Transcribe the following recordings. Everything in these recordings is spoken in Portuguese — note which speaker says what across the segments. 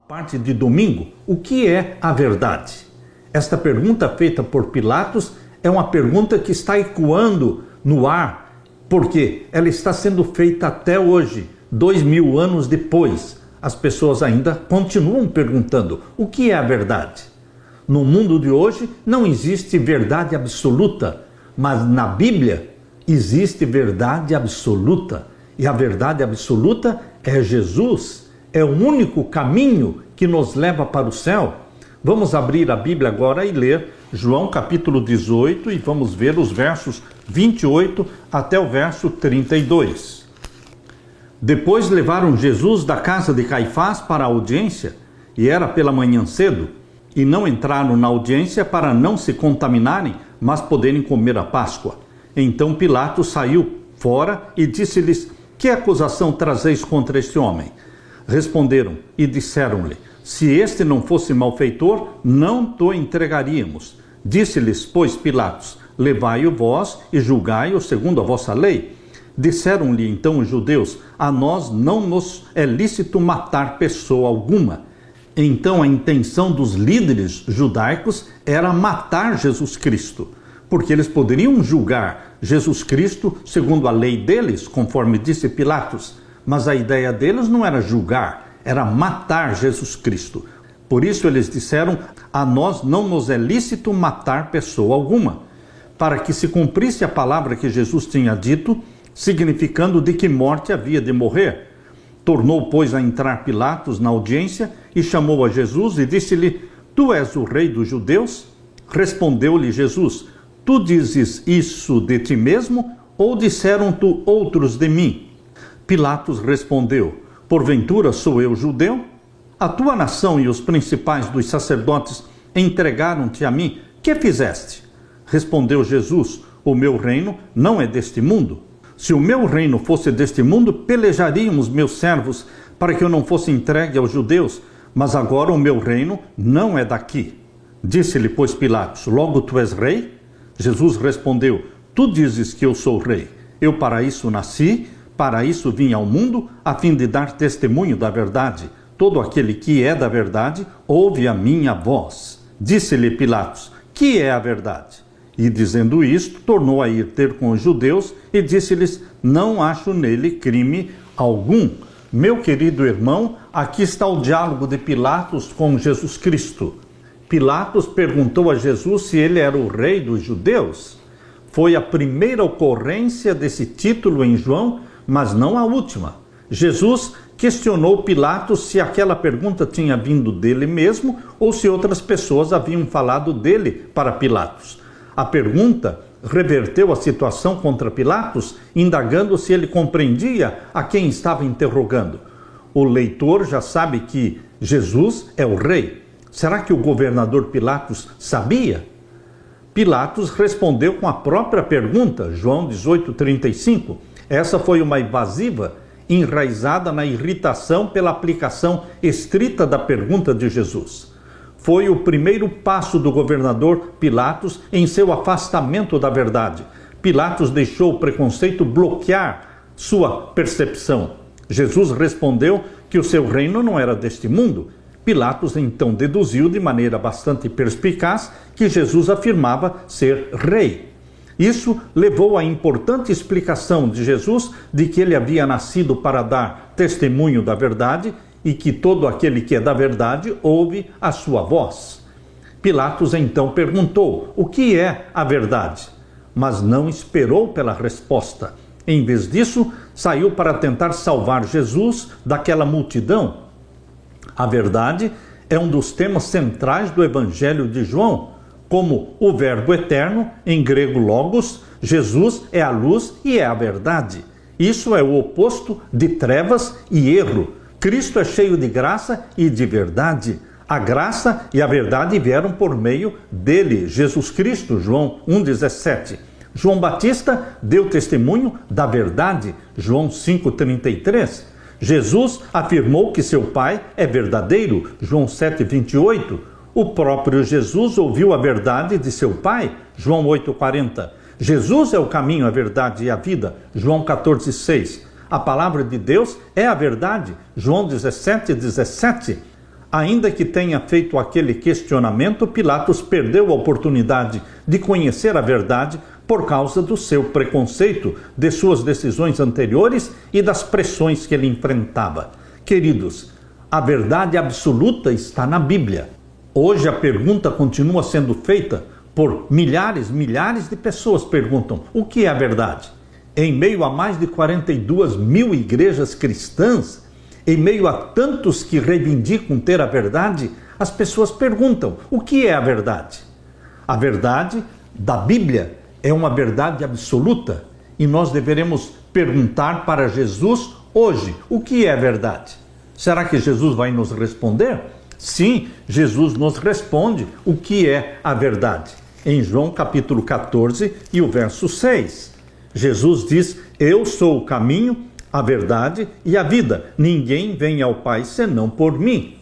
Speaker 1: Parte de domingo, o que é a verdade? Esta pergunta feita por Pilatos é uma pergunta que está ecoando no ar, porque ela está sendo feita até hoje, 2000 anos depois. As pessoas ainda continuam perguntando, o que é a verdade? No mundo de hoje não existe verdade absoluta, mas na Bíblia existe verdade absoluta. E a verdade absoluta é Jesus. É o único caminho que nos leva para o céu. Vamos abrir a Bíblia agora e ler João capítulo 18 e vamos ver os versos 28 até o verso 32. Depois levaram Jesus da casa de Caifás para a audiência, e era pela manhã cedo, e não entraram na audiência para não se contaminarem, mas poderem comer a Páscoa. Então Pilatos saiu fora e disse-lhes: que acusação trazeis contra este homem? Responderam e disseram-lhe: se este não fosse malfeitor, não o entregaríamos. Disse-lhes, pois, Pilatos: levai-o vós e julgai-o segundo a vossa lei. Disseram-lhe então os judeus: a nós não nos é lícito matar pessoa alguma. Então a intenção dos líderes judaicos era matar Jesus Cristo, porque eles poderiam julgar Jesus Cristo segundo a lei deles, conforme disse Pilatos. Mas a ideia deles não era julgar, era matar Jesus Cristo. Por isso eles disseram: a nós não nos é lícito matar pessoa alguma, para que se cumprisse a palavra que Jesus tinha dito, significando de que morte havia de morrer. Tornou, pois, a entrar Pilatos na audiência e chamou a Jesus e disse-lhe: tu és o rei dos judeus? Respondeu-lhe Jesus: tu dizes isso de ti mesmo, ou disseram-te outros de mim? Pilatos respondeu: porventura sou eu judeu? A tua nação e os principais dos sacerdotes entregaram-te a mim. Que fizeste? Respondeu Jesus: o meu reino não é deste mundo. Se o meu reino fosse deste mundo, pelejariam os meus servos para que eu não fosse entregue aos judeus, mas agora o meu reino não é daqui. Disse-lhe, pois, Pilatos: logo tu és rei? Jesus respondeu: tu dizes que eu sou rei. Eu para isso nasci, para isso vim ao mundo, a fim de dar testemunho da verdade. Todo aquele que é da verdade, ouve a minha voz. Disse-lhe Pilatos: que é a verdade? E dizendo isto, tornou a ir ter com os judeus e disse-lhes: não acho nele crime algum. Meu querido irmão, aqui está o diálogo de Pilatos com Jesus Cristo. Pilatos perguntou a Jesus se ele era o rei dos judeus. Foi a primeira ocorrência desse título em João, mas não a última. Jesus questionou Pilatos se aquela pergunta tinha vindo dele mesmo ou se outras pessoas haviam falado dele para Pilatos. A pergunta reverteu a situação contra Pilatos, indagando se ele compreendia a quem estava interrogando. O leitor já sabe que Jesus é o rei. Será que o governador Pilatos sabia? Pilatos respondeu com a própria pergunta, João 18:35. Essa foi uma evasiva enraizada na irritação pela aplicação estrita da pergunta de Jesus. Foi o primeiro passo do governador Pilatos em seu afastamento da verdade. Pilatos deixou o preconceito bloquear sua percepção. Jesus respondeu que o seu reino não era deste mundo. Pilatos então deduziu de maneira bastante perspicaz que Jesus afirmava ser rei. Isso levou à importante explicação de Jesus de que ele havia nascido para dar testemunho da verdade e que todo aquele que é da verdade ouve a sua voz. Pilatos então perguntou: o que é a verdade? Mas não esperou pela resposta. Em vez disso, saiu para tentar salvar Jesus daquela multidão. A verdade é um dos temas centrais do Evangelho de João. Como o Verbo eterno, em grego logos, Jesus é a luz e é a verdade. Isso é o oposto de trevas e erro. Cristo é cheio de graça e de verdade. A graça e a verdade vieram por meio dele, Jesus Cristo, João 1,17. João Batista deu testemunho da verdade, João 5,33. Jesus afirmou que seu Pai é verdadeiro, João 7,28. O próprio Jesus ouviu a verdade de seu Pai, João 8,40. Jesus é o caminho, a verdade e a vida, João 14,6. A palavra de Deus é a verdade, João 17,17. Ainda que tenha feito aquele questionamento, Pilatos perdeu a oportunidade de conhecer a verdade por causa do seu preconceito, de suas decisões anteriores e das pressões que ele enfrentava. Queridos, a verdade absoluta está na Bíblia. Hoje a pergunta continua sendo feita por milhares de pessoas perguntam: o que é a verdade? Em meio a mais de 42 mil igrejas cristãs, em meio a tantos que reivindicam ter a verdade, as pessoas perguntam: o que é a verdade? A verdade da Bíblia é uma verdade absoluta e nós deveremos perguntar para Jesus hoje: o que é verdade? Será que Jesus vai nos responder? Sim, Jesus nos responde o que é a verdade. Em João capítulo 14 e o verso 6, Jesus diz: eu sou o caminho, a verdade e a vida. Ninguém vem ao Pai senão por mim.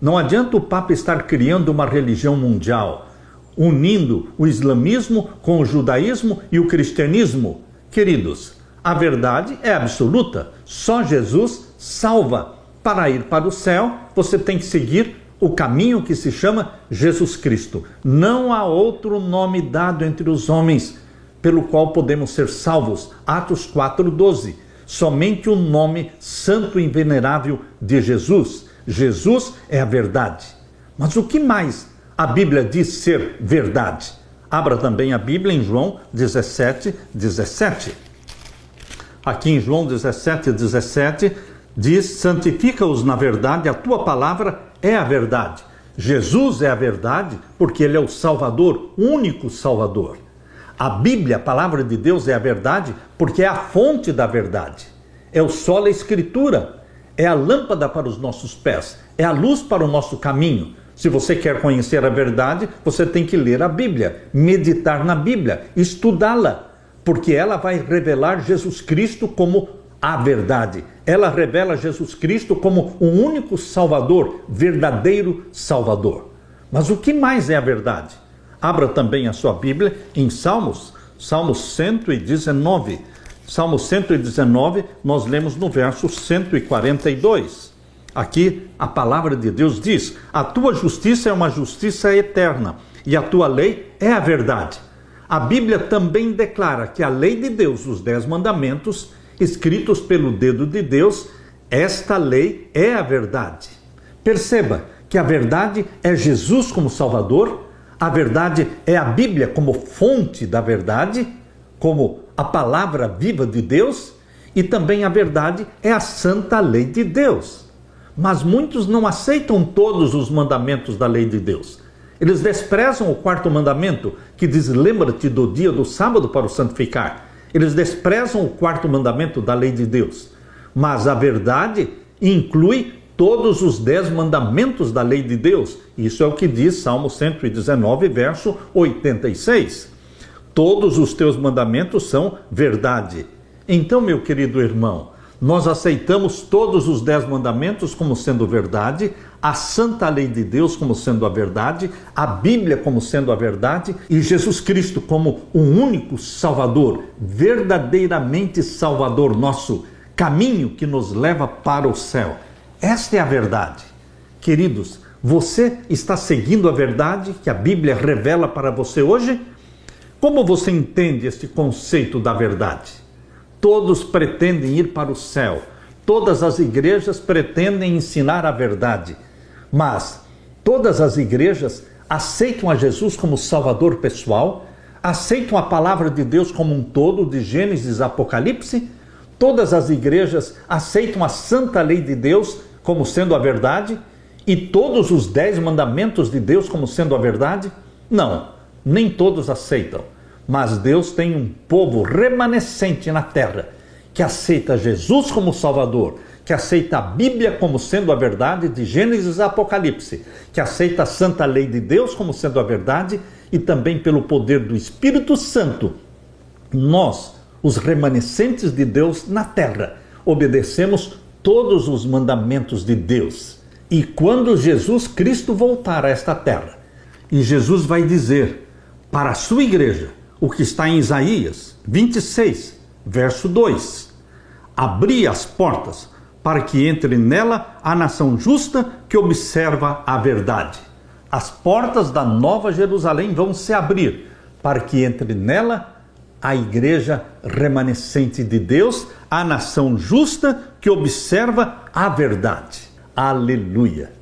Speaker 1: Não adianta o Papa estar criando uma religião mundial, unindo o islamismo com o judaísmo e o cristianismo. Queridos, a verdade é absoluta. Só Jesus salva. Para ir para o céu, você tem que seguir o caminho que se chama Jesus Cristo. Não há outro nome dado entre os homens pelo qual podemos ser salvos. Atos 4:12. Somente o nome santo e venerável de Jesus. Jesus é a verdade. Mas o que mais a Bíblia diz ser verdade? Abra também a Bíblia em João 17:17. Aqui em João 17:17 diz: santifica-os na verdade, a tua palavra é a verdade. Jesus é a verdade porque ele é o Salvador, único Salvador. A Bíblia, a palavra de Deus, é a verdade porque é a fonte da verdade. É o solo, a Escritura, é a lâmpada para os nossos pés, é a luz para o nosso caminho. Se você quer conhecer a verdade, você tem que ler a Bíblia, meditar na Bíblia, estudá-la, porque ela vai revelar Jesus Cristo como a verdade. Ela revela Jesus Cristo como o único Salvador, verdadeiro Salvador. Mas o que mais é a verdade? Abra também a sua Bíblia em Salmos 119. Salmo 119, nós lemos no verso 142. Aqui a palavra de Deus diz: a tua justiça é uma justiça eterna e a tua lei é a verdade. A Bíblia também declara que a lei de Deus, os 10 mandamentos, escritos pelo dedo de Deus, esta lei é a verdade. Perceba que a verdade é Jesus como Salvador, a verdade é a Bíblia como fonte da verdade, como a palavra viva de Deus, e também a verdade é a santa lei de Deus. Mas muitos não aceitam todos os mandamentos da lei de Deus. Eles desprezam o 4º mandamento, que diz: lembra-te do dia do sábado para o santificar. Eles desprezam o 4º mandamento da lei de Deus. Mas a verdade inclui todos os 10 mandamentos da lei de Deus. Isso é o que diz Salmo 119, verso 86. Todos os teus mandamentos são verdade. Então, meu querido irmão, nós aceitamos todos os 10 mandamentos como sendo verdade, a santa lei de Deus como sendo a verdade, a Bíblia como sendo a verdade e Jesus Cristo como o único Salvador, verdadeiramente Salvador, nosso caminho que nos leva para o céu. Esta é a verdade. Queridos, você está seguindo a verdade que a Bíblia revela para você hoje? Como você entende este conceito da verdade? Todos pretendem ir para o céu. Todas as igrejas pretendem ensinar a verdade. Mas todas as igrejas aceitam a Jesus como Salvador pessoal? Aceitam a palavra de Deus como um todo, de Gênesis a Apocalipse? Todas as igrejas aceitam a santa lei de Deus como sendo a verdade? E todos os 10 mandamentos de Deus como sendo a verdade? Não, nem todos aceitam. Mas Deus tem um povo remanescente na terra que aceita Jesus como Salvador, que aceita a Bíblia como sendo a verdade de Gênesis a Apocalipse, que aceita a santa lei de Deus como sendo a verdade e também pelo poder do Espírito Santo. Nós, os remanescentes de Deus na terra, obedecemos todos os mandamentos de Deus. E quando Jesus Cristo voltar a esta terra, e Jesus vai dizer para a sua igreja, o que está em Isaías 26, verso 2. Abri as portas para que entre nela a nação justa que observa a verdade. As portas da Nova Jerusalém vão se abrir para que entre nela a igreja remanescente de Deus, a nação justa que observa a verdade. Aleluia!